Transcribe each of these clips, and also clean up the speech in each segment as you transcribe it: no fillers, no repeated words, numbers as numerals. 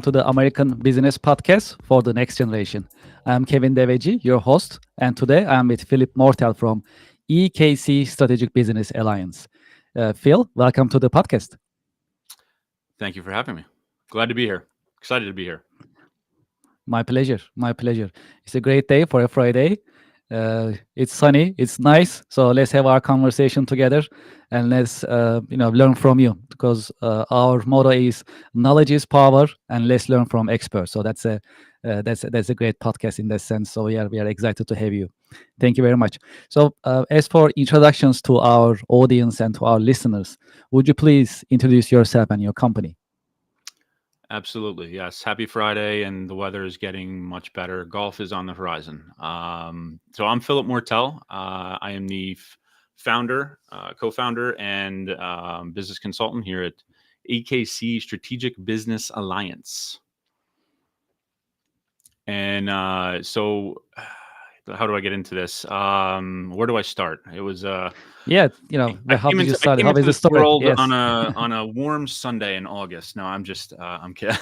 to the American Business Podcast for the Next Generation. I'm Kevin Deveji, your host, and today I'm with Philip Mortel from EKC Strategic Business Alliance. Phil, welcome to the podcast. Thank you for having me. Glad to be here. Excited to be here. My pleasure. My pleasure. It's a great day for a Friday. It's sunny. It's nice. So let's have our conversation together, and let's learn from you because our motto is knowledge is power, and let's learn from experts. So that's a great podcast in that sense. So we are excited to have you. Thank you very much. So as for introductions to our audience and to our listeners, would you please introduce yourself and your company? Absolutely. Yes. Happy Friday, and the weather is getting much better. Golf is on the horizon. So I'm Philip Mortel. I am the founder, co-founder, and business consultant here at AKC Strategic Business Alliance. And so how do I get into this? Where do I start? It was Yeah, how did you I start? came How into is the this story? world Yes. on a warm Sunday in August. No, I'm just I'm kidding.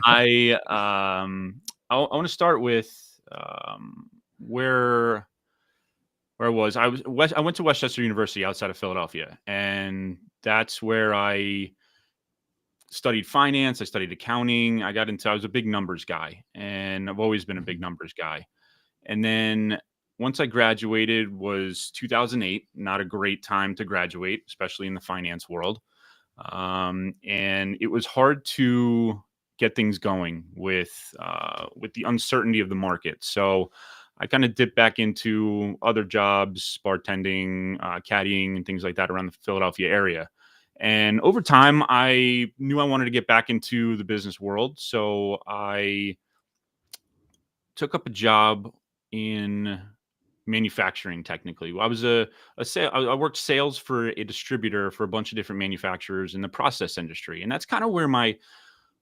I I want to start with where I was. I went to Westchester University outside of Philadelphia, and that's where I studied finance. I studied accounting. I was a big numbers guy, and I've always been a big numbers guy. And then once I graduated was 2008, not a great time to graduate, especially in the finance world. And it was hard to get things going with the uncertainty of the market. So I kind of dipped back into other jobs, bartending, caddying, and things like that around the Philadelphia area. And over time, I knew I wanted to get back into the business world. So I took up a job in manufacturing. Technically, I was I worked sales for a distributor for a bunch of different manufacturers in the process industry, and that's kind of where my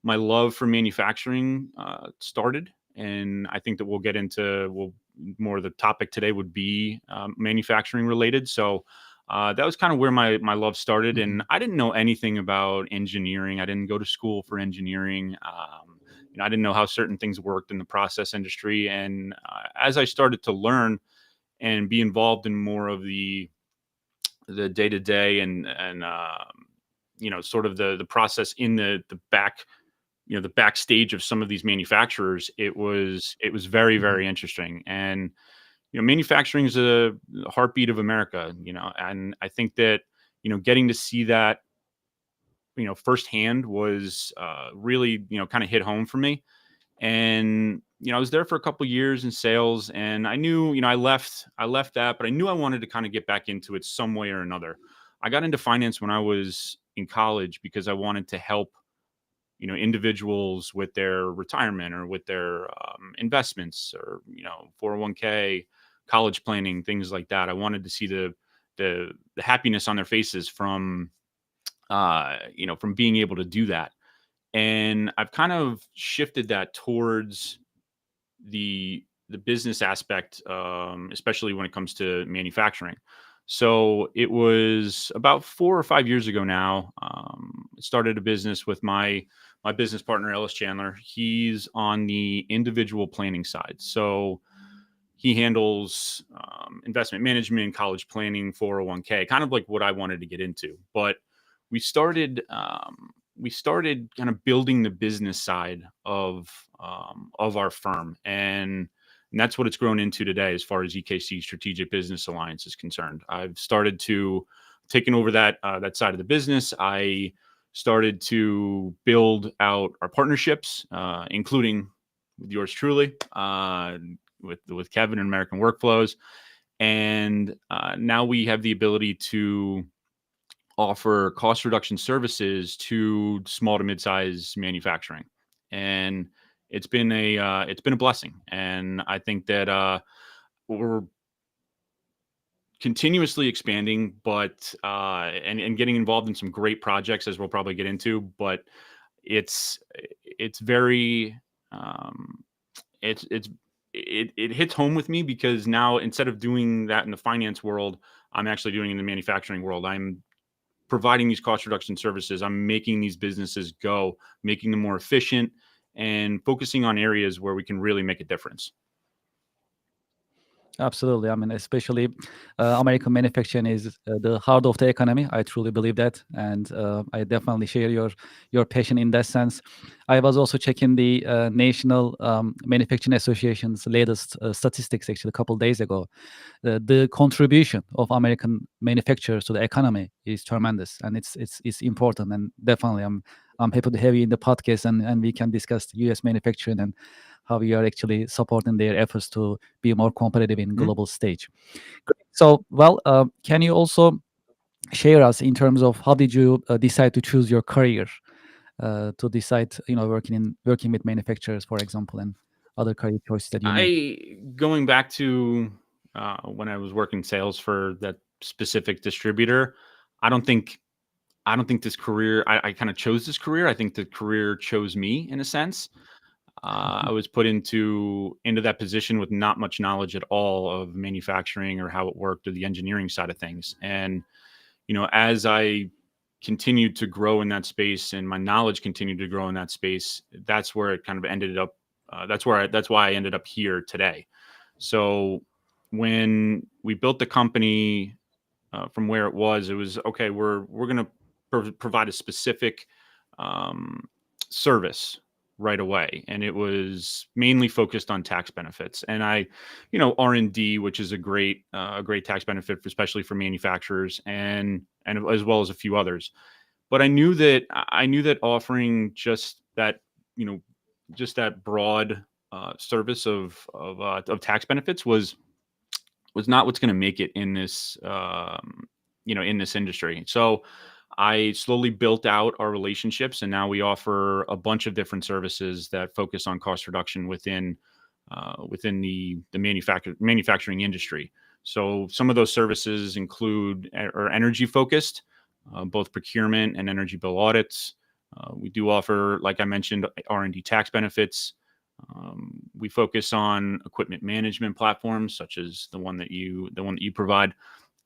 love for manufacturing started. And I think that we'll get into more of the topic today would be manufacturing related. So that was kind of where my love started. And I didn't know anything about engineering. I didn't go to school for engineering. I didn't know how certain things worked in the process industry. And as I started to learn and be involved in more of the day to day and sort of the process in the back, the backstage of some of these manufacturers, it was very, very interesting. And manufacturing is a heartbeat of America, and I think that getting to see that firsthand was really kind of hit home for me. And I was there for a couple years in sales, and I knew I left that, but I knew I wanted to kind of get back into it some way or another. I got into finance when I was in college because I wanted to help individuals with their retirement or with their investments, or 401k, college planning, things like that. I wanted to see the happiness on their faces from being able to do that. And I've kind of shifted that towards the business aspect, especially when it comes to manufacturing. So it was about 4 or 5 years ago now. I started a business with my business partner, Ellis Chandler. He's on the individual planning side. So he handles investment management, college planning, 401k, kind of like what I wanted to get into. But we started kind of building the business side of our firm, and that's what it's grown into today as far as EKC Strategic Business Alliance is concerned. I've started to taken over that side of the business. I started to build out our partnerships, including with yours truly, with Kevin and American Workflows, and now we have the ability to offer cost reduction services to small to mid-size manufacturing, and it's been a blessing. And I think that we're continuously expanding, but and getting involved in some great projects, as we'll probably get into. But it's very it hits home with me because now, instead of doing that in the finance world, I'm actually doing it in the manufacturing world. I'm providing these cost reduction services, I'm making these businesses go, making them more efficient, and focusing on areas where we can really make a difference. Absolutely. I mean, especially American manufacturing is the heart of the economy. I truly believe that, and I definitely share your passion in that sense. I was also checking the National Manufacturing Association's latest statistics actually a couple days ago. The contribution of American manufacturers to the economy is tremendous, and it's important. And definitely, I'm happy to have you in the podcast, and we can discuss U.S. manufacturing and how we are actually supporting their efforts to be more competitive in Mhm. global stage. Great. So, well, can you also share us in terms of how did you decide to choose your career, to decide, working with manufacturers, for example, and other career choices that you made? Going back to when I was working sales for that specific distributor, I don't think I don't think this career. I kind of chose this career. I think the career chose me in a sense. I was put into that position with not much knowledge at all of manufacturing or how it worked or the engineering side of things. And as I continued to grow in that space and my knowledge continued to grow in that space, that's where it kind of ended up. That's why I ended up here today. So when we built the company from where it was okay. We're going to provide a specific um, service right away, and it was mainly focused on tax benefits. And R&D, which is a great tax benefit, especially for manufacturers, and as well as a few others. But I knew that offering you know just that broad service of tax benefits was not what's going to make it in this in this industry. So I slowly built out our relationships, and now we offer a bunch of different services that focus on cost reduction within the manufacturing industry. So some of those services include are energy focused, both procurement and energy bill audits. We do offer, like I mentioned, R&D tax benefits. We focus on equipment management platforms, such as the one that you provide,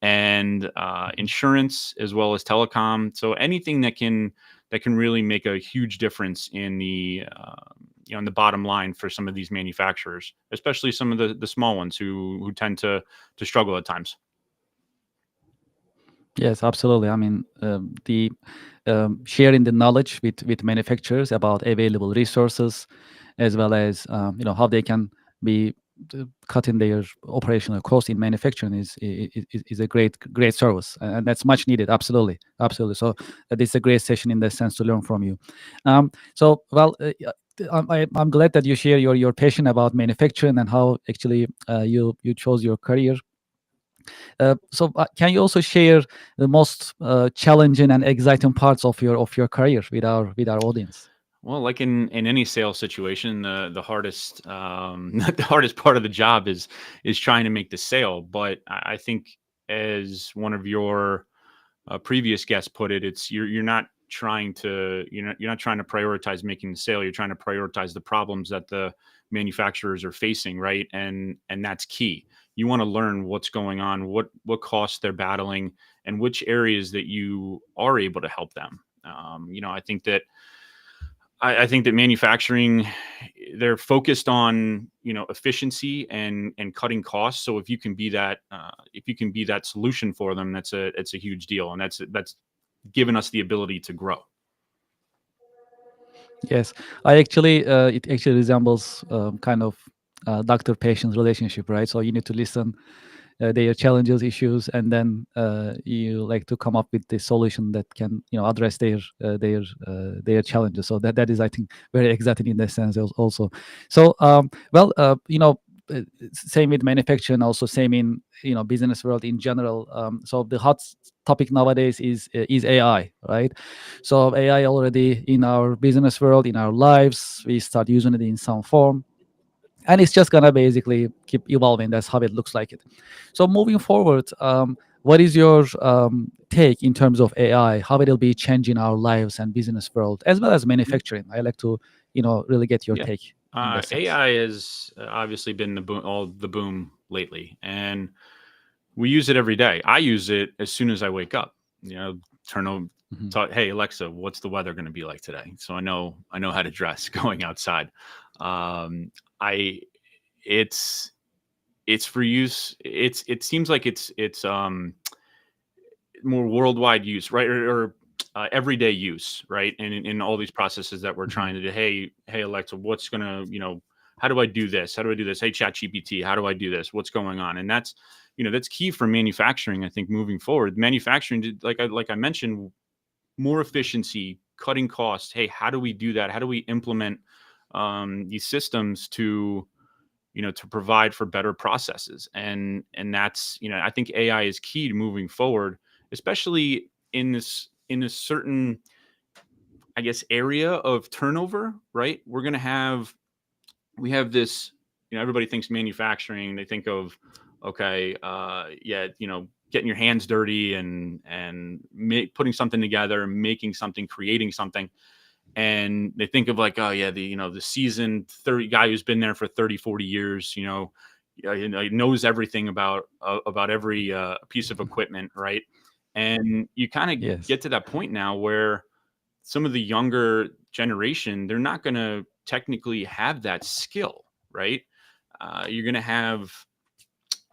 and insurance as well as telecom. So anything that can really make a huge difference in in the bottom line for some of these manufacturers, especially some of the small ones who tend to struggle at times. Yes, absolutely. I mean, the sharing the knowledge with manufacturers about available resources, as well as how they can be cutting their operational cost in manufacturing is a great service, and that's much needed. Absolutely, absolutely. So this is a great session in that sense to learn from you. So well. I'm glad that you share your passion about manufacturing and how actually you chose your career. Can you also share the most challenging and exciting parts of your career with our audience? Well, like in any sales situation, the hardest the hardest part of the job is trying to make the sale. But I think, as one of your previous guest put it, it's you're not trying to you're not trying to prioritize making the sale. You're trying to prioritize the problems that the manufacturers are facing, right? And that's key. You want to learn what's going on, what costs they're battling, and which areas that you are able to help them. I think that manufacturing, they're focused on efficiency and cutting costs. So if you can be that solution for them, it's a huge deal, and that's given us the ability to grow. Yes, I actually it actually resembles kind of doctor-patient relationship, right? So you need to listen their challenges, issues, and then you like to come up with the solution that can address their challenges. So that is, I think, very exciting in that sense also. So well, same with manufacturing, also same in business world in general. So the hot topic nowadays is AI, right? So AI already in our business world, in our lives, we start using it in some form, and it's just gonna basically keep evolving. That's how it looks like it. So moving forward, what is your take in terms of AI, how it'll be changing our lives and business world as well as Mhm. manufacturing? I like to really get your Yeah. take in that sense. AI has obviously been the boom lately, and we use it every day. I use it as soon as I wake up. turn over, Mhm. talk, hey Alexa, what's the weather going to be like today? So I know how to dress going outside. I it's for use. It seems like it's more worldwide use, right? Or everyday use, right? And in all these processes that we're Mhm. trying to do, hey Alexa, what's gonna, how do I do this? How do I do this? Hey ChatGPT, how do I do this? What's going on? And that's key for manufacturing. I think moving forward, manufacturing, like I mentioned, more efficiency, cutting costs. Hey, how do we do that? How do we implement these systems to provide for better processes? And that's, I think AI is key to moving forward, especially in this certain, I guess, area of turnover, right? We have this, everybody thinks manufacturing, they think of, okay, yeah, getting your hands dirty and putting something together, making something, creating something. And they think of like, oh yeah, the seasoned 30 guy who's been there for 30, 40 years, knows everything about every piece of equipment, right? And you kind of Yes. get to that point now where some of the younger generation, they're not going to technically have that skill, right? You're going to have,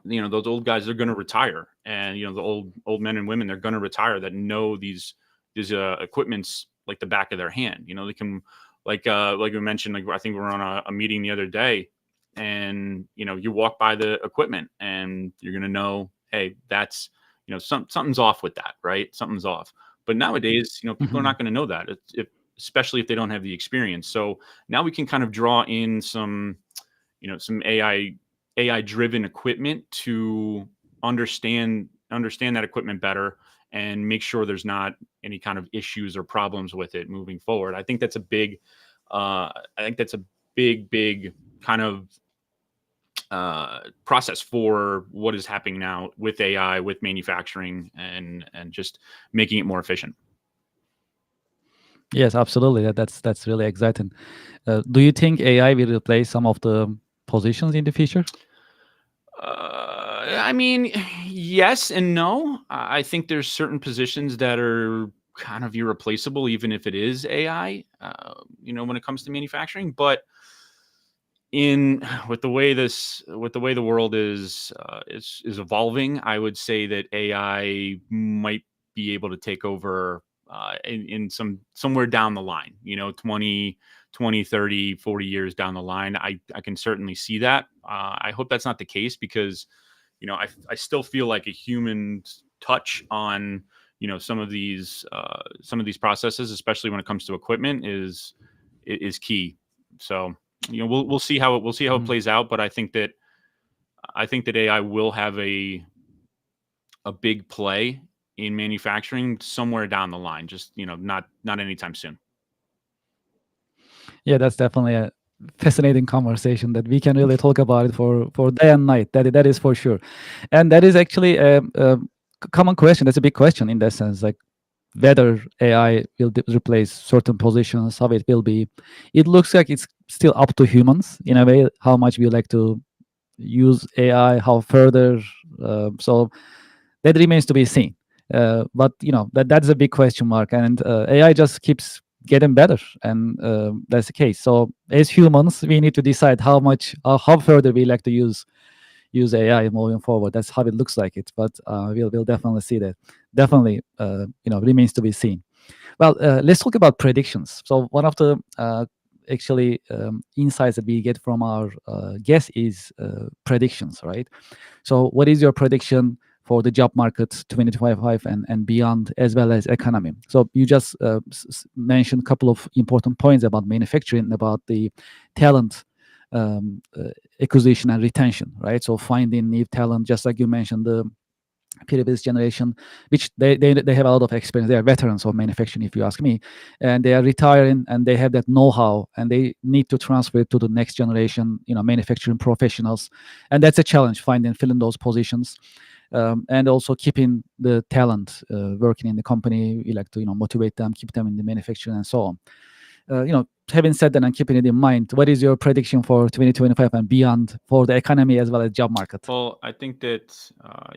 those old guys, they're going to retire, and the old men and women, they're going to retire, that know these equipments like the back of their hand. They can, like we mentioned, like I think we were on a meeting the other day, and you walk by the equipment and you're going to know, hey, that's, something's off with that, right? Something's off. But nowadays, people are Mhm. not going to know that, especially if they don't have the experience. So now we can kind of draw in some AI driven equipment to understand that equipment better, and make sure there's not any kind of issues or problems with it moving forward. I think that's a big kind of process for what is happening now with AI, with manufacturing, and just making it more efficient. Yes, absolutely. That's really exciting. Do you think AI will replace some of the positions in the future? I mean, yes and no. I think there's certain positions that are kind of irreplaceable, even if it is AI. When it comes to manufacturing, but in with the way the world is evolving, I would say that AI might be able to take over in somewhere down the line, 20, 30, 40 years down the line. I can certainly see that. I hope that's not the case, because I still feel like a human touch on some of these processes, especially when it comes to equipment, is key. So we'll see how it Mhm. plays out. But I think that AI will have a big play in manufacturing somewhere down the line. Just not anytime soon. Yeah, that's definitely a fascinating conversation that we can really talk about it for day and night. That is for sure, and that is actually a common question. That's a big question in that sense, like whether AI will replace certain positions, how it will be. It looks like it's still up to humans in a way, how much we like to use AI, how further. So that remains to be seen. But that's a big question mark, and AI just keeps getting better, and that's the case. So as humans, we need to decide how much, how further we like to use AI moving forward. That's how it looks like it, but we'll definitely see that. Definitely, remains to be seen. Well, let's talk about predictions. So one of the actually insights that we get from our guests is predictions, right? So what is your prediction for the job market 2025 and beyond, as well as economy? So you just mentioned a couple of important points about manufacturing, about the talent acquisition and retention, right? So finding new talent, just like you mentioned, the previous generation, which they have a lot of experience. They are veterans of manufacturing, if you ask me, and they are retiring and they have that know-how, and they need to transfer it to the next generation, manufacturing professionals, and that's a challenge, filling those positions. And also keeping the talent working in the company. We like to motivate them, keep them in the manufacturing, and so on. Having said that and keeping it in mind, what is your prediction for 2025 and beyond for the economy as well as job market? Well, I think that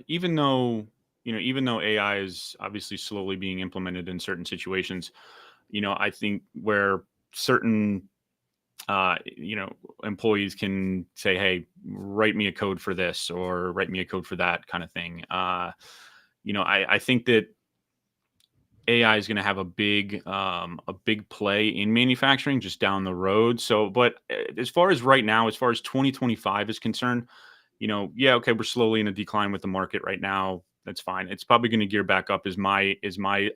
even though even though AI is obviously slowly being implemented in certain situations, I think where certain employees can say, "Hey, write me a code for this or write me a code for that," kind of thing. I think that AI is going to have a big play in manufacturing just down the road. So, but as far as right now, as far as 2025 is concerned, yeah, okay, we're slowly in a decline with the market right now. That's fine. It's probably going to gear back up is my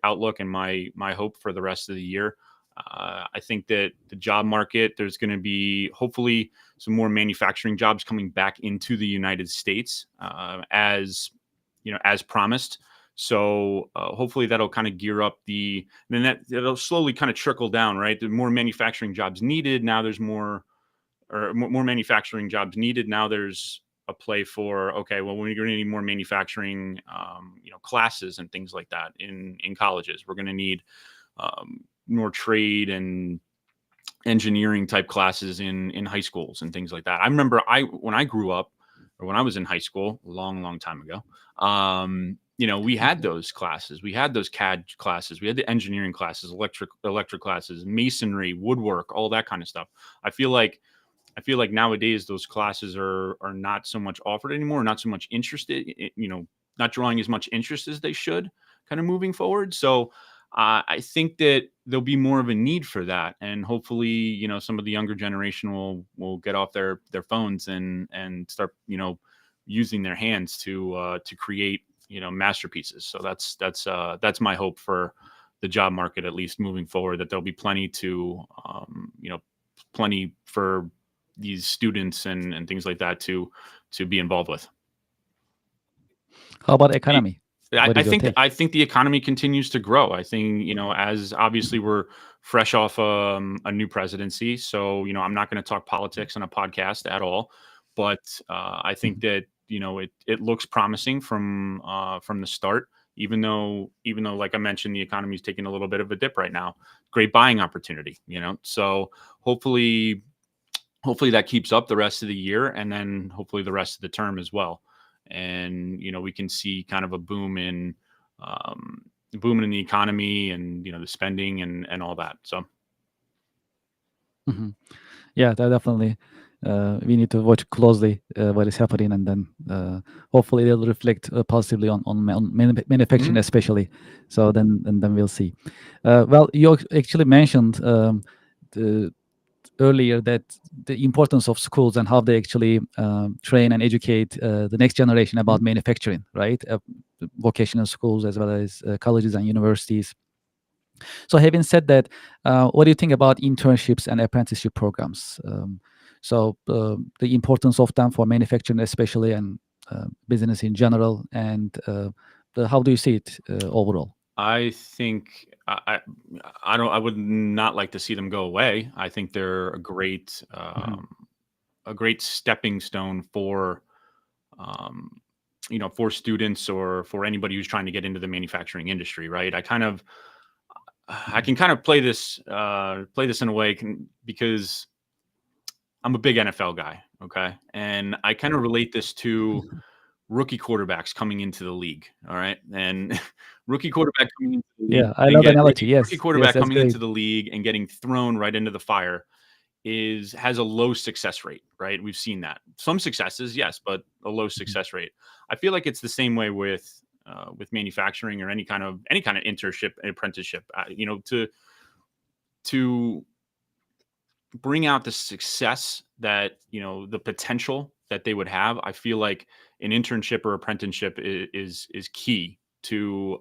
outlook and my hope for the rest of the year. I think that the job market, there's going to be hopefully some more manufacturing jobs coming back into the United States as promised. So hopefully that'll kind of gear up then it'll slowly kind of trickle down, right? The more manufacturing jobs needed. Now there's more manufacturing jobs needed. Now there's a play for, okay, well, we're going to need more manufacturing, classes and things like that in colleges. We're going to need more trade and engineering type classes in high schools and things like that. I remember when I grew up, or when I was in high school, a long time ago, we had those classes. We had those CAD classes. We had the engineering classes, electric classes, masonry, woodwork, all that kind of stuff. I feel like nowadays those classes are not so much offered anymore, not so much interested, not drawing as much interest as they should kind of moving forward. So I think that there'll be more of a need for that. And hopefully, some of the younger generation will get off their phones and start, using their hands to create, masterpieces. So that's my hope for the job market, at least moving forward, that there'll be plenty for these students and things like that to be involved with. How about economy? What I is your think take? I think the economy continues to grow. I think as obviously we're fresh off a new presidency, so I'm not going to talk politics on a podcast at all, but I think that it looks promising from the start. Even though like I mentioned, the economy is taking a little bit of a dip right now. Great buying opportunity, So hopefully that keeps up the rest of the year, and then hopefully the rest of the term as well. And we can see kind of a boom in the economy and the spending and all that. So Mhm. Yeah, definitely. We need to watch closely what is happening, and then hopefully they'll reflect positively on manufacturing, especially. So then we'll see. Well, you actually mentioned earlier that the importance of schools and how they actually train and educate the next generation about manufacturing, right? Vocational schools as well as colleges and universities. So having said that, what do you think about internships and apprenticeship programs? The importance of them for manufacturing especially, and business in general, and how do you see it overall? I think I would not like to see them go away. I think they're a great stepping stone for for students or for anybody who's trying to get into the manufacturing industry, right? I can kind of play this in a way because I'm a big NFL guy, okay? And I kind of relate this to rookie quarterbacks coming into the league, all right? And rookie quarterback coming into the league Yeah, I love the analogy. rookie Yes, quarterback that's coming great. into the league and getting thrown right into the fire has a low success rate, right? We've seen that. Some successes, yes, but a low success rate. I feel like it's the same way with manufacturing or any kind of internship, apprenticeship. To bring out the success that the potential that they would have, I feel like an internship or apprenticeship is key to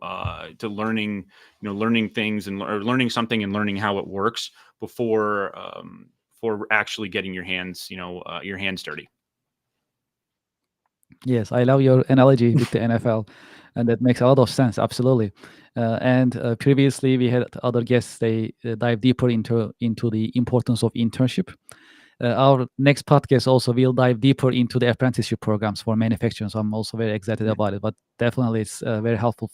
learning learning things or learning something and learning how it works before actually getting your hands dirty. Yes, I love your analogy with the NFL, and that makes a lot of sense. Absolutely. And previously, we had other guests. They dive deeper into the importance of internship. Our next podcast also will dive deeper into the apprenticeship programs for manufacturing. So I'm also very excited about it. But definitely, it's very helpful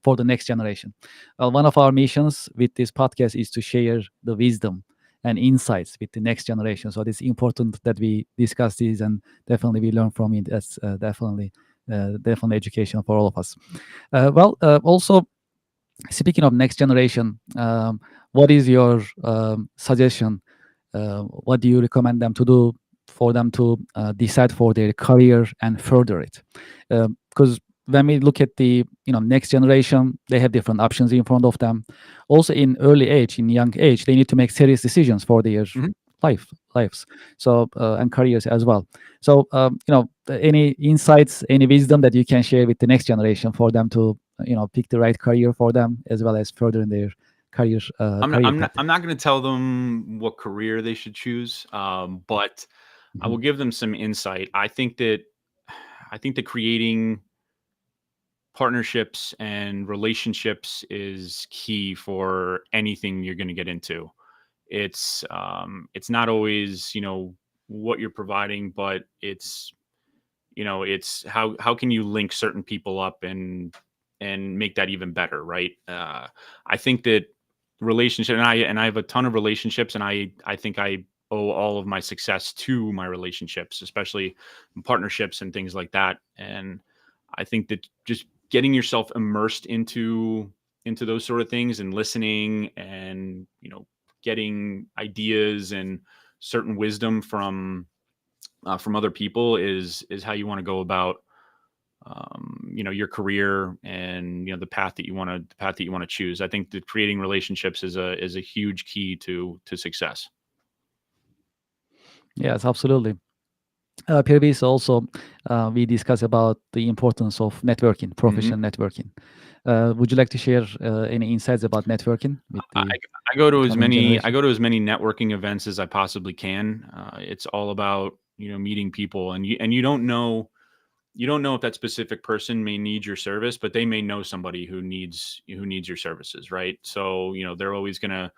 for the next generation. One of our missions with this podcast is to share the wisdom and insights with the next generation. So it's important that we discuss these, and definitely we learn from it. That's definitely definitely education for all of us. Also, speaking of next generation, what is your suggestion? What do you recommend them to do for them to decide for their career and further it? Because when we look at the next generation, they have different options in front of them. Also, in early age, in young age, they need to make serious decisions for their lives, so and careers as well. So any insights, any wisdom that you can share with the next generation for them to pick the right career for them as well as further in their career path? I'm not going to tell them what career they should choose, but I will give them some insight. I think that creating partnerships and relationships is key for anything you're going to get into. It's not always what you're providing, but it's how can you link certain people up and make that even better, right? I think that relationship, and I have a ton of relationships, and I think I owe all of my success to my relationships, especially in partnerships and things like that. And I think that just getting yourself immersed into those sort of things and listening and getting ideas and certain wisdom from other people is how you want to go about your career and the path that you want to choose. I think that creating relationships is a huge key to success. Yes, absolutely. Previous also, we discussed about the importance of networking, professional networking. Would you like to share any insights about networking? I go to as many networking events as I possibly can. It's all about meeting people, and you don't know if that specific person may need your service, but they may know somebody who needs your services, right? So they're always gonna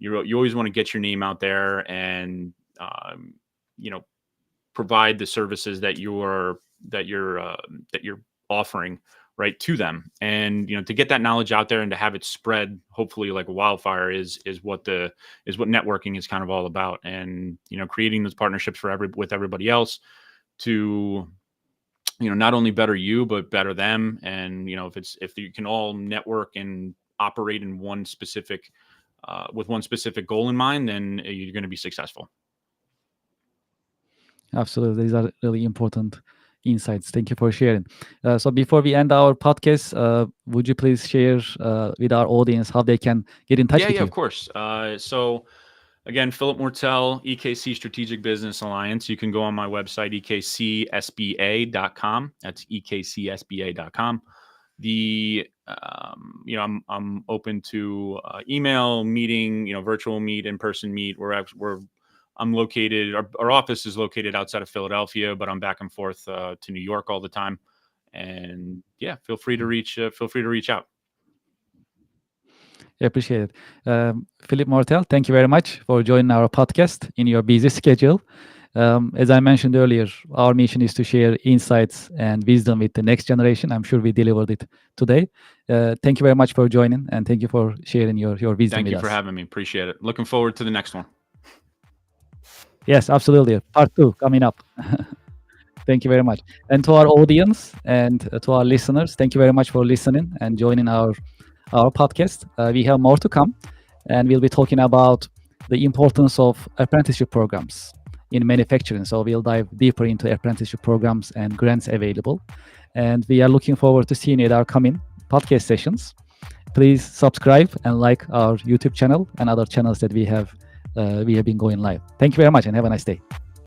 you always want to get your name out there and provide the services that you're offering right to them. And to get that knowledge out there and to have it spread hopefully like a wildfire is what networking is kind of all about. And creating those partnerships with everybody else to not only better you but better them. And if you can all network and operate in one specific with one specific goal in mind, then you're going to be successful. Absolutely. These are really important insights. Thank you for sharing. So before we end our podcast, would you please share with our audience how they can get in touch with you? Yeah, of course. So again, Philip Mortel, EKC Strategic Business Alliance. You can go on my website, ekcsba.com. That's ekcsba.com. I'm open to email, meeting, virtual meet, in-person meet. I'm located. Our office is located outside of Philadelphia, but I'm back and forth to New York all the time. And yeah, feel free to reach out. I appreciate it. Philip Mortel, thank you very much for joining our podcast in your busy schedule. As I mentioned earlier, our mission is to share insights and wisdom with the next generation. I'm sure we delivered it today. Thank you very much for joining, and thank you for sharing your wisdom with us. Thank you for having me. Appreciate it. Looking forward to the next one. Yes, absolutely. Part 2 coming up. Thank you very much. And to our audience and to our listeners, thank you very much for listening and joining our podcast. We have more to come, and we'll be talking about the importance of apprenticeship programs in manufacturing. So we'll dive deeper into apprenticeship programs and grants available. And we are looking forward to seeing you at our coming podcast sessions. Please subscribe and like our YouTube channel and other channels that we have been going live. Thank you very much and have a nice day.